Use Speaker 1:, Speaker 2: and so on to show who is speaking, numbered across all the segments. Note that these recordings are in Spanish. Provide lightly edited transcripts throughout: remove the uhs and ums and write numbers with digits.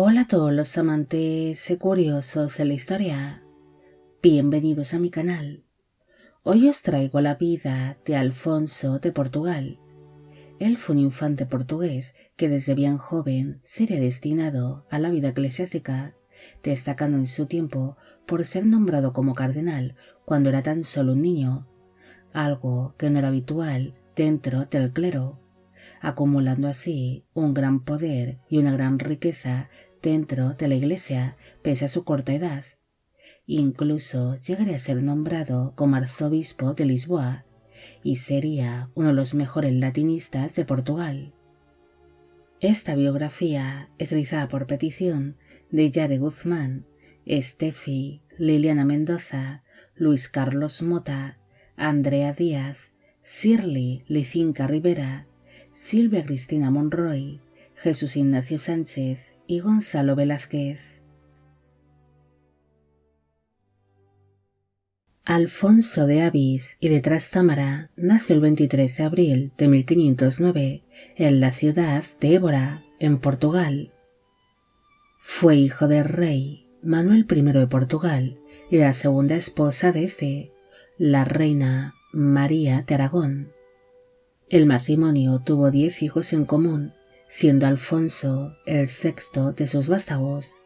Speaker 1: Hola a todos los amantes y curiosos de la historia. Bienvenidos a mi canal. Hoy os traigo la vida de Alfonso de Portugal. Él fue un infante portugués que desde bien joven sería destinado a la vida eclesiástica, destacando en su tiempo por ser nombrado como cardenal cuando era tan solo un niño, algo que no era habitual dentro del clero, acumulando así un gran poder y una gran riqueza dentro de la Iglesia pese a su corta edad. Incluso llegaría a ser nombrado como arzobispo de Lisboa y sería uno de los mejores latinistas de Portugal. Esta biografía es realizada por petición de Yare Guzmán, Estefi, Liliana Mendoza, Luis Carlos Mota, Andrea Díaz, Shirley Licinca Rivera, Silvia Cristina Monroy, Jesús Ignacio Sánchez y Gonzalo Velázquez. Alfonso de Avis y de Trastámara nació el 23 de abril de 1509 en la ciudad de Évora, en Portugal. Fue hijo del rey Manuel I de Portugal y de la segunda esposa de este, la reina María de Aragón. El matrimonio tuvo 10 hijos en común, siendo Alfonso el sexto de sus vástagos.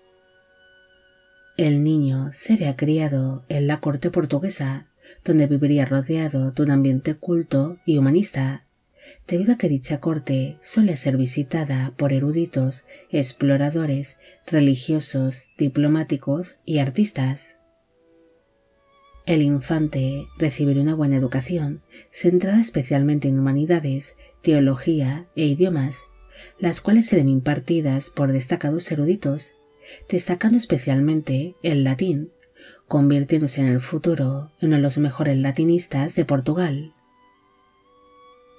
Speaker 1: El niño sería criado en la corte portuguesa, donde viviría rodeado de un ambiente culto y humanista, debido a que dicha corte solía ser visitada por eruditos, exploradores, religiosos, diplomáticos y artistas. El infante recibiría una buena educación, centrada especialmente en humanidades, teología e idiomas, las cuales eran impartidas por destacados eruditos, destacando especialmente el latín, convirtiéndose en el futuro en uno de los mejores latinistas de Portugal.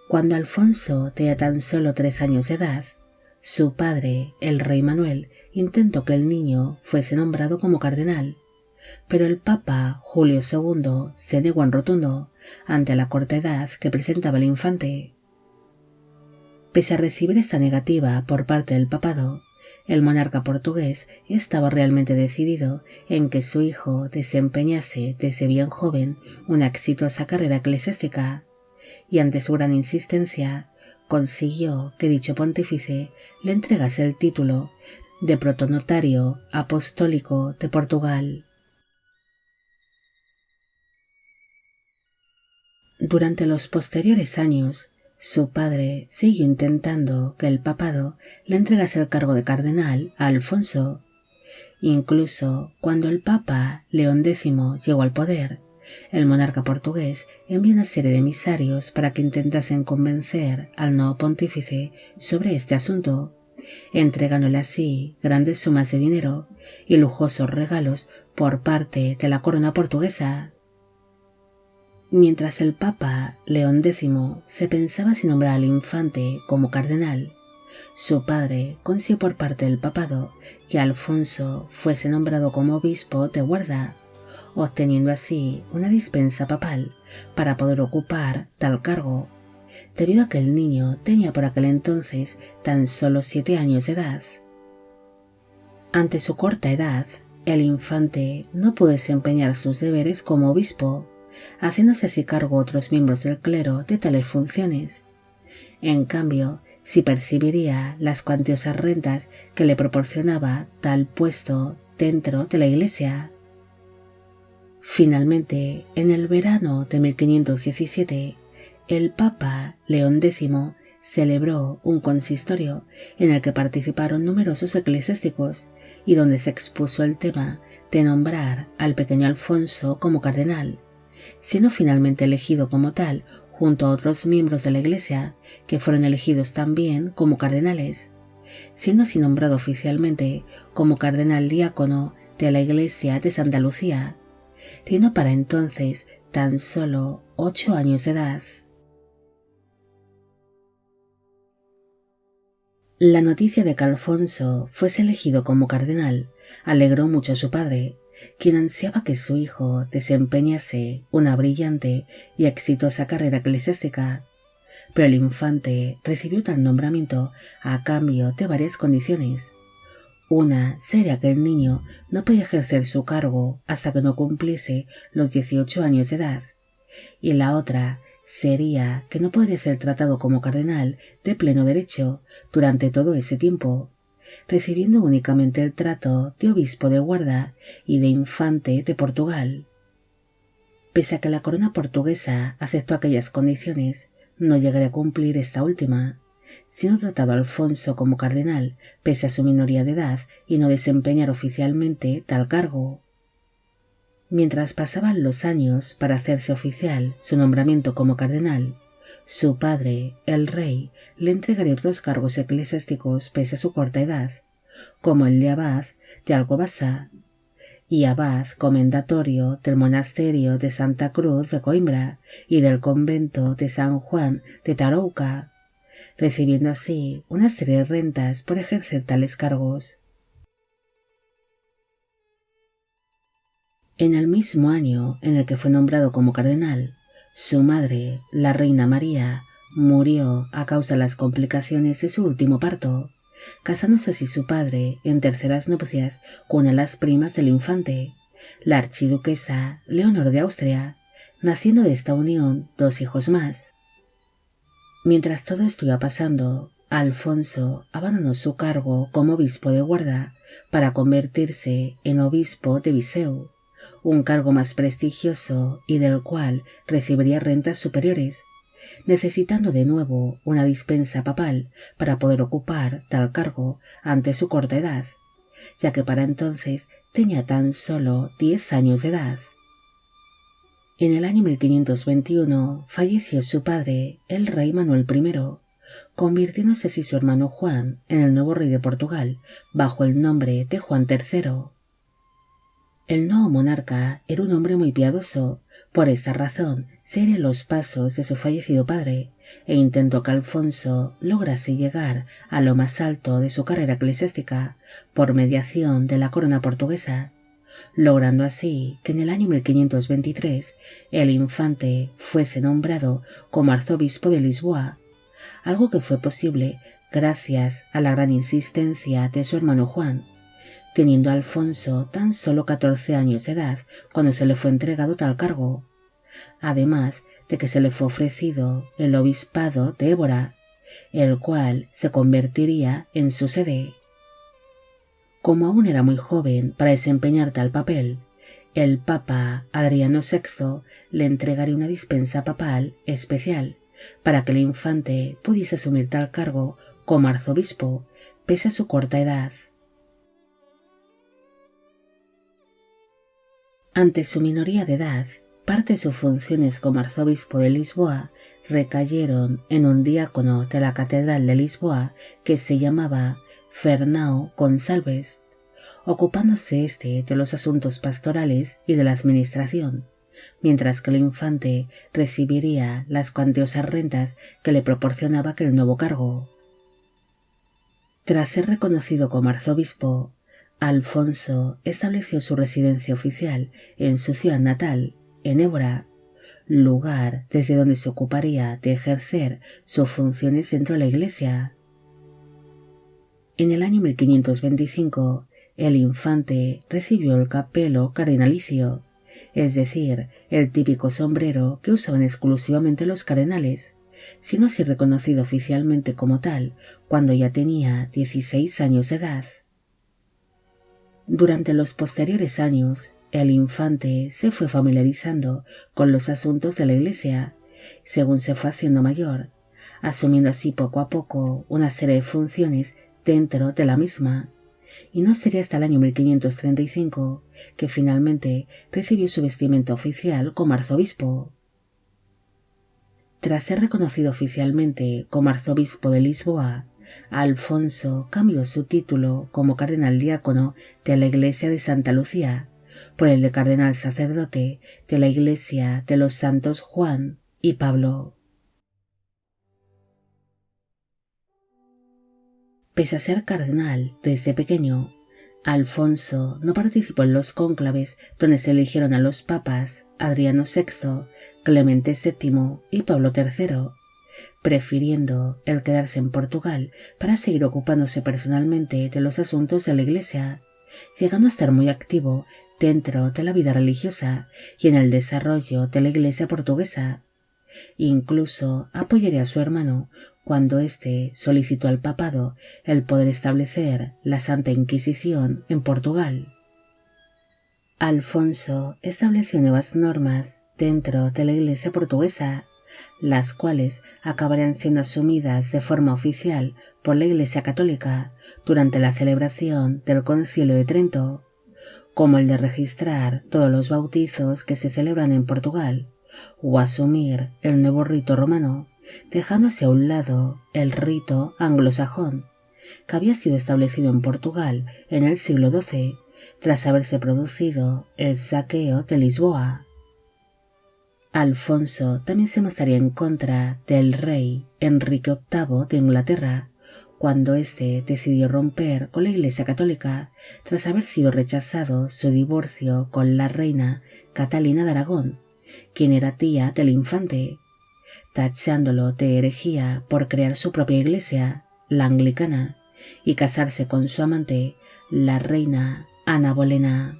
Speaker 1: Cuando Alfonso tenía tan solo 3 años de edad, su padre, el rey Manuel, intentó que el niño fuese nombrado como cardenal, pero el Papa Julio II se negó en rotundo ante la corta edad que presentaba el infante. Pese a recibir esta negativa por parte del papado, el monarca portugués estaba realmente decidido en que su hijo desempeñase desde bien joven una exitosa carrera eclesiástica, y ante su gran insistencia consiguió que dicho pontífice le entregase el título de protonotario apostólico de Portugal. Durante los posteriores años, su padre siguió intentando que el papado le entregase el cargo de cardenal a Alfonso. Incluso cuando el Papa León X llegó al poder, el monarca portugués envió una serie de emisarios para que intentasen convencer al nuevo pontífice sobre este asunto, entregándole así grandes sumas de dinero y lujosos regalos por parte de la corona portuguesa. Mientras el Papa León X se pensaba si nombrar al infante como cardenal, su padre consiguió por parte del papado que Alfonso fuese nombrado como obispo de Guarda, obteniendo así una dispensa papal para poder ocupar tal cargo, debido a que el niño tenía por aquel entonces tan solo 7 años de edad. Ante su corta edad, el infante no pudo desempeñar sus deberes como obispo, haciéndose así cargo otros miembros del clero de tales funciones. En cambio, sí percibiría las cuantiosas rentas que le proporcionaba tal puesto dentro de la Iglesia. Finalmente, en el verano de 1517, el Papa León X celebró un consistorio en el que participaron numerosos eclesiásticos y donde se expuso el tema de nombrar al pequeño Alfonso como cardenal, siendo finalmente elegido como tal junto a otros miembros de la Iglesia que fueron elegidos también como cardenales, siendo así nombrado oficialmente como cardenal diácono de la Iglesia de Santa Lucía, teniendo para entonces tan solo 8 años de edad. La noticia de que Alfonso fuese elegido como cardenal alegró mucho a su padre, quien ansiaba que su hijo desempeñase una brillante y exitosa carrera eclesiástica, pero el infante recibió tal nombramiento a cambio de varias condiciones. Una sería que el niño no podía ejercer su cargo hasta que no cumpliese los 18 años de edad, y la otra sería que no podría ser tratado como cardenal de pleno derecho durante todo ese tiempo, recibiendo únicamente el trato de obispo de guarda y de infante de Portugal. Pese a que la corona portuguesa aceptó aquellas condiciones, no llegaría a cumplir esta última, siendo tratado Alfonso como cardenal pese a su minoría de edad y no desempeñar oficialmente tal cargo. Mientras pasaban los años para hacerse oficial su nombramiento como cardenal, su padre, el rey, le entregaría los cargos eclesiásticos pese a su corta edad, como el de abad de Alcobaza y abad comendatorio del monasterio de Santa Cruz de Coimbra y del convento de San Juan de Tarouca, recibiendo así una serie de rentas por ejercer tales cargos. En el mismo año en el que fue nombrado como cardenal, su madre, la reina María, murió a causa de las complicaciones de su último parto, casándose así su padre en terceras nupcias con una de las primas del infante, la archiduquesa Leonor de Austria, naciendo de esta unión 2 hijos más. Mientras todo esto iba pasando, Alfonso abandonó su cargo como obispo de guarda para convertirse en obispo de Viseu, un cargo más prestigioso y del cual recibiría rentas superiores, necesitando de nuevo una dispensa papal para poder ocupar tal cargo ante su corta edad, ya que para entonces tenía tan solo 10 años de edad. En el año 1521 falleció su padre, el rey Manuel I, convirtiéndose así su hermano Juan en el nuevo rey de Portugal bajo el nombre de Juan III. El nuevo monarca era un hombre muy piadoso, por esta razón seguía los pasos de su fallecido padre e intentó que Alfonso lograse llegar a lo más alto de su carrera eclesiástica por mediación de la corona portuguesa, logrando así que en el año 1523 el infante fuese nombrado como arzobispo de Lisboa, algo que fue posible gracias a la gran insistencia de su hermano Juan, teniendo Alfonso tan solo 14 años de edad cuando se le fue entregado tal cargo, además de que se le fue ofrecido el obispado de Évora, el cual se convertiría en su sede. Como aún era muy joven para desempeñar tal papel, el Papa Adriano VI le entregaría una dispensa papal especial para que el infante pudiese asumir tal cargo como arzobispo, pese a su corta edad. Ante su minoría de edad, parte de sus funciones como arzobispo de Lisboa recayeron en un diácono de la Catedral de Lisboa que se llamaba Fernão Gonçalves, ocupándose de los asuntos pastorales y de la administración, mientras que el infante recibiría las cuantiosas rentas que le proporcionaba aquel nuevo cargo. Tras ser reconocido como arzobispo, Alfonso estableció su residencia oficial en su ciudad natal, en Évora, lugar desde donde se ocuparía de ejercer sus funciones dentro de la Iglesia. En el año 1525, el infante recibió el capelo cardinalicio, es decir, el típico sombrero que usaban exclusivamente los cardenales, siendo así reconocido oficialmente como tal cuando ya tenía 16 años de edad. Durante los posteriores años, el infante se fue familiarizando con los asuntos de la Iglesia, según se fue haciendo mayor, asumiendo así poco a poco una serie de funciones dentro de la misma, y no sería hasta el año 1535 que finalmente recibió su vestimenta oficial como arzobispo. Tras ser reconocido oficialmente como arzobispo de Lisboa, Alfonso cambió su título como cardenal diácono de la Iglesia de Santa Lucía por el de cardenal sacerdote de la Iglesia de los Santos Juan y Pablo. Pese a ser cardenal desde pequeño, Alfonso no participó en los cónclaves donde se eligieron a los papas Adriano VI, Clemente VII y Pablo III, prefiriendo el quedarse en Portugal para seguir ocupándose personalmente de los asuntos de la Iglesia, llegando a estar muy activo dentro de la vida religiosa y en el desarrollo de la Iglesia portuguesa. Incluso apoyaría a su hermano cuando éste solicitó al papado el poder establecer la Santa Inquisición en Portugal. Alfonso estableció nuevas normas dentro de la Iglesia portuguesa, las cuales acabarían siendo asumidas de forma oficial por la Iglesia católica durante la celebración del Concilio de Trento, como el de registrar todos los bautizos que se celebran en Portugal, o asumir el nuevo rito romano, dejando hacia un lado el rito anglosajón, que había sido establecido en Portugal en el siglo XII, tras haberse producido el saqueo de Lisboa. Alfonso también se mostraría en contra del rey Enrique VIII de Inglaterra, cuando éste decidió romper con la Iglesia católica tras haber sido rechazado su divorcio con la reina Catalina de Aragón, quien era tía del infante, tachándolo de herejía por crear su propia iglesia, la anglicana, y casarse con su amante, la reina Ana Bolena.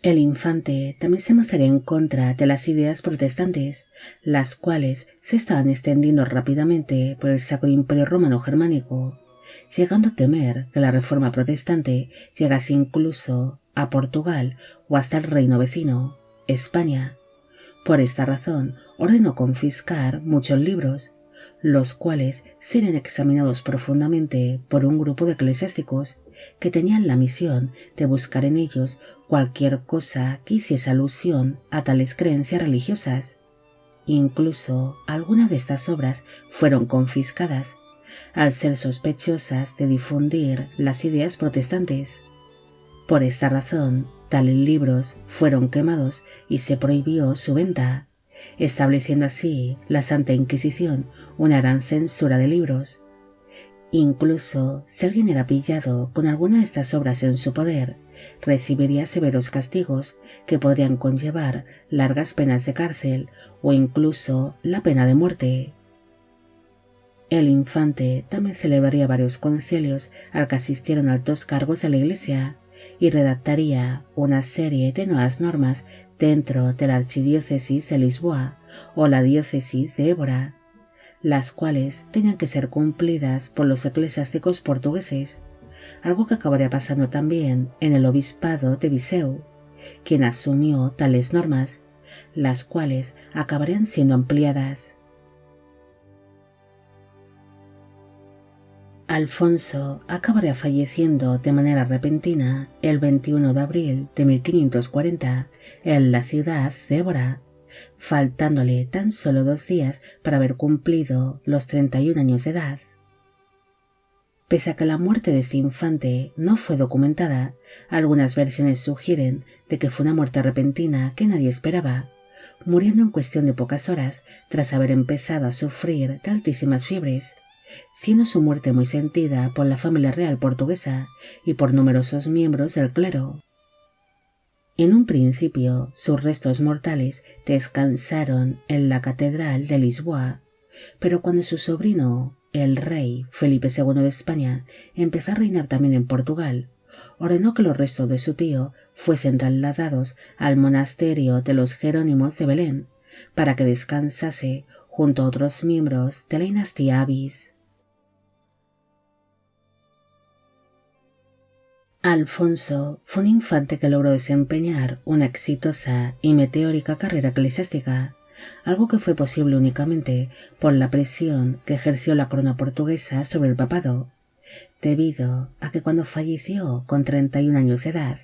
Speaker 1: El infante también se mostraría en contra de las ideas protestantes, las cuales se estaban extendiendo rápidamente por el Sacro Imperio Romano Germánico, llegando a temer que la reforma protestante llegase incluso a Portugal o hasta el reino vecino, España. Por esta razón ordenó confiscar muchos libros, los cuales serían examinados profundamente por un grupo de eclesiásticos que tenían la misión de buscar en ellos cualquier cosa que hiciese alusión a tales creencias religiosas. Incluso algunas de estas obras fueron confiscadas, al ser sospechosas de difundir las ideas protestantes. Por esta razón, tales libros fueron quemados y se prohibió su venta, estableciendo así la Santa Inquisición una gran censura de libros. Incluso si alguien era pillado con alguna de estas obras en su poder, recibiría severos castigos que podrían conllevar largas penas de cárcel o incluso la pena de muerte. El infante también celebraría varios concilios al que asistieron altos cargos de la Iglesia y redactaría una serie de nuevas normas dentro de la Archidiócesis de Lisboa o la Diócesis de Évora, las cuales tenían que ser cumplidas por los eclesiásticos portugueses, algo que acabaría pasando también en el obispado de Viseu, quien asumió tales normas, las cuales acabarían siendo ampliadas. Alfonso acabaría falleciendo de manera repentina el 21 de abril de 1540 en la ciudad de Évora, faltándole tan solo 2 días para haber cumplido los 31 años de edad. Pese a que la muerte de este infante no fue documentada, algunas versiones sugieren de que fue una muerte repentina que nadie esperaba, muriendo en cuestión de pocas horas tras haber empezado a sufrir de altísimas fiebres, siendo su muerte muy sentida por la familia real portuguesa y por numerosos miembros del clero. En un principio, sus restos mortales descansaron en la Catedral de Lisboa, pero cuando su sobrino, el rey Felipe II de España, empezó a reinar también en Portugal, ordenó que los restos de su tío fuesen trasladados al monasterio de los Jerónimos de Belén, para que descansase junto a otros miembros de la dinastía Avis. Alfonso fue un infante que logró desempeñar una exitosa y meteórica carrera eclesiástica, algo que fue posible únicamente por la presión que ejerció la corona portuguesa sobre el papado, debido a que cuando falleció con 31 años de edad,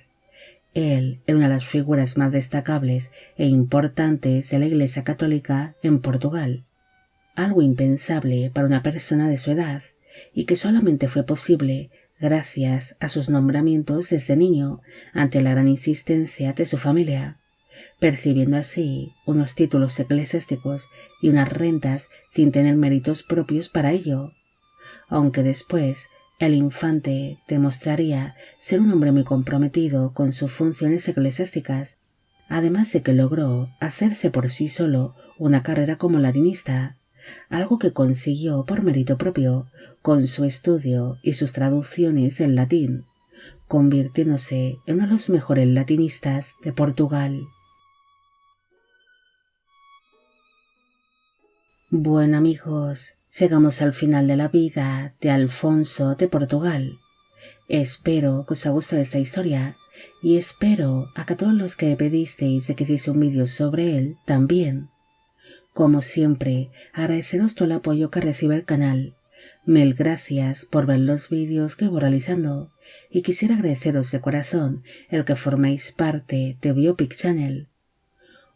Speaker 1: él era una de las figuras más destacables e importantes de la Iglesia católica en Portugal, algo impensable para una persona de su edad y que solamente fue posible gracias a sus nombramientos desde niño ante la gran insistencia de su familia, percibiendo así unos títulos eclesiásticos y unas rentas sin tener méritos propios para ello, aunque después el infante demostraría ser un hombre muy comprometido con sus funciones eclesiásticas, además de que logró hacerse por sí solo una carrera como latinista, algo que consiguió por mérito propio con su estudio y sus traducciones del latín, convirtiéndose en uno de los mejores latinistas de Portugal. Bueno amigos, llegamos al final de la vida de Alfonso de Portugal. Espero que os haya gustado esta historia y espero a que todos los que pedisteis de que hiciese un vídeo sobre él también. Como siempre, agradeceros todo el apoyo que recibe el canal. Mil gracias por ver los vídeos que voy realizando y quisiera agradeceros de corazón el que formáis parte de Biopic Channel.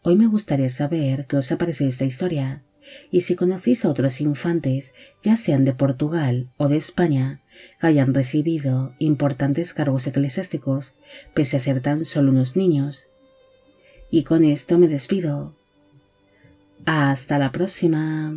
Speaker 1: Hoy me gustaría saber qué os ha parecido esta historia y si conocéis a otros infantes, ya sean de Portugal o de España, que hayan recibido importantes cargos eclesiásticos pese a ser tan solo unos niños. Y con esto me despido. Hasta la próxima.